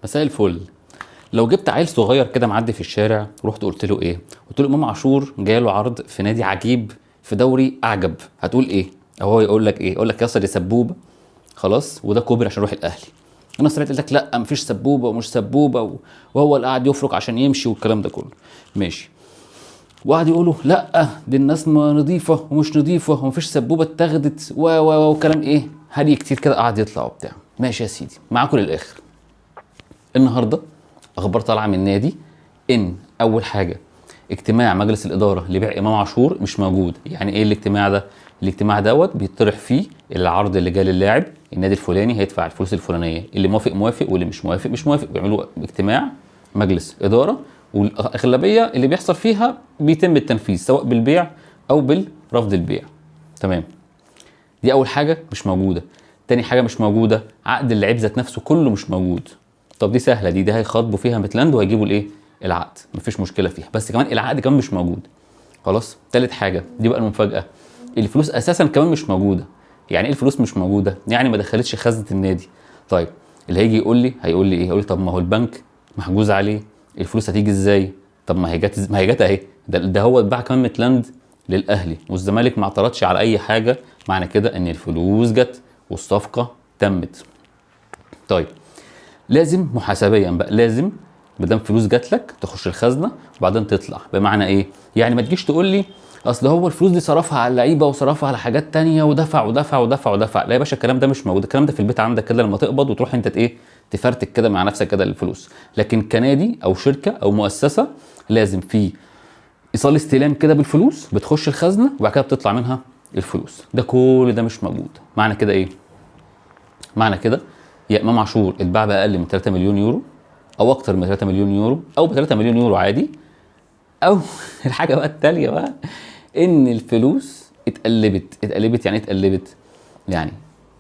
مساء الفل. لو جبت عيل صغير كده معدي في الشارع ورحت قلت له ايه؟ قلت له امام عاشور جاله عرض في نادي عجيب في دوري اعجب، هتقول ايه؟ او هو يقول لك ايه؟ يقول لك ياسر دي سبوبه خلاص وده كوبري عشان يروح الاهلي. انا سمعت قلت لك لا مفيش سبوبه ومش سبوبه وهو اللي قاعد يفرك عشان يمشي والكلام ده كله ماشي. وقعد يقولوا لا دي الناس ما نظيفه ومش نظيفه ومفيش سبوبه اتاخدت وكلام ايه هري كتير كده قعد يطلع وبتاع. ماشي يا سيدي معاكم للاخر. النهارده اخبار طالعه من النادي ان اول حاجه اجتماع مجلس الاداره لبيع امام عاشور مش موجود. يعني ايه الاجتماع ده؟ الاجتماع دوت بيطرح فيه العرض اللي جاي للاعب، النادي الفلاني هيدفع الفلوس الفلانيه، اللي موافق موافق واللي مش موافق مش موافق. بيعملوا اجتماع مجلس اداره والاغلبيه اللي بيحصل فيها بيتم التنفيذ سواء بالبيع او بالرفض البيع. تمام، دي اول حاجه مش موجوده. تاني حاجه مش موجوده عقد اللعيب ذات نفسه كله مش موجود. طب دي سهله، دي هيخاطبوا فيها ميتلاند وهيجيبوا الايه؟ العقد، مفيش مشكله فيها، بس كمان العقد كمان مش موجود. خلاص. تالت حاجه دي بقى المفاجاه، الفلوس اساسا كمان مش موجوده. يعني ايه الفلوس مش موجوده؟ يعني ما دخلتش خزنه النادي. طيب اللي هيجي يقول لي هيقول لي ايه؟ يقول لي طب ما هو البنك محجوز عليه، الفلوس هتيجي ازاي؟ طب ما هي جت اهي. ده هو اتباع كمان ميتلاند للاهلي والزمالك ما اعترضش على اي حاجه، معنى كده ان الفلوس جت والصفقه تمت. طيب لازم محاسبيا بقى، لازم مادام فلوس جات لك تخش الخزنه وبعدين تطلع. بمعنى ايه؟ يعني ما تجيش تقول لي اصل هو الفلوس دي صرفها على اللعيبه وصرفها على حاجات تانية ودفع ودفع ودفع ودفع. لا يا باشا الكلام ده مش موجود. الكلام ده في البيت عندك كده لما تقبض وتروح انت ايه؟ تفرتك كده مع نفسك كده الفلوس. لكن كنادي او شركه او مؤسسه لازم في ايصال استلام كده بالفلوس، بتخش الخزنه وبعد كده بتطلع منها الفلوس. ده كل ده مش موجود. معنى كده ايه؟ معنى كده يا امام عاشور اتباع باقل من 3 مليون يورو او اكتر من 3 مليون يورو او ب 3 مليون يورو عادي، او الحاجه بقى التاليه بقى ان الفلوس اتقلبت. يعني اتقلبت يعني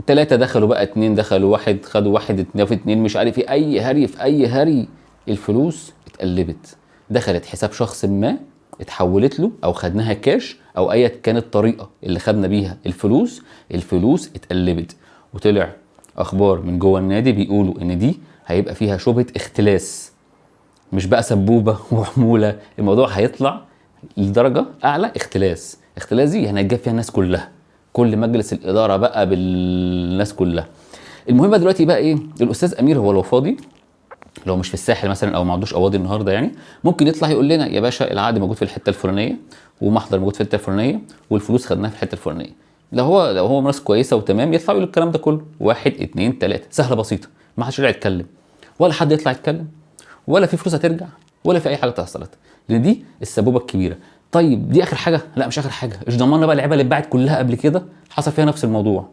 3 دخلوا بقى 2 دخلوا 1 خدوا 1 2 في 2 مش عارف ايه، اي هري في اي هري. الفلوس اتقلبت، دخلت حساب شخص ما اتحولت له او خدناها كاش او ايا كانت الطريقه اللي خدنا بيها الفلوس اتقلبت. وطلع اخبار من جوه النادي بيقولوا ان دي هيبقى فيها شبهه اختلاس، مش بقى سبوبه وحموله. الموضوع هيطلع لدرجه اعلى. اختلاس دي يعني هتجاب فيها الناس كلها، كل مجلس الاداره بقى بالناس كلها. المهم بقى دلوقتي بقى ايه؟ الاستاذ امير هو لو فاضي، لو مش في الساحل مثلا او ما عندوش قواضي النهارده، يعني ممكن يطلع يقول لنا يا باشا العقد موجود في الحته الفلانيه ومحضر موجود في الحته الفلانيه والفلوس خدناها في الحته الفلانيه. لو هو ناس كويسه وتمام يطلع يقول الكلام ده كله 1 2 3 سهله بسيطه، ما حدش يطلع يتكلم ولا حد يطلع يتكلم ولا في فلوس هترجع ولا في اي حاجه حصلت، لان دي السبوبه الكبيره. طيب دي اخر حاجه؟ لا مش اخر حاجه. ايش ضمننا بقى اللعيبه اللي اتباعت كلها قبل كده حصل فيها نفس الموضوع؟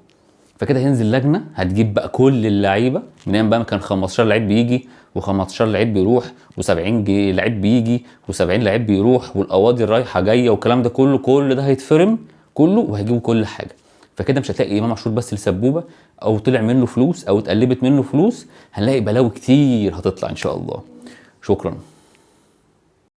فكده هينزل لجنه هتجيب بقى كل اللعيبه من ايام بقى ما كان 15 لعيب بيجي و15 لعيب بيروح و70 لعيب بيجي و70 لعيب بيروح والقواضي رايحه جايه والكلام ده كله، كل ده هيتفرم كله وهيجيبوا كل حاجه. فكده مش هتلاقي امام عاشور بس السبوبه او طلع منه فلوس او اتقلبت منه فلوس، هنلاقي بلاوي كتير هتطلع ان شاء الله. شكرا.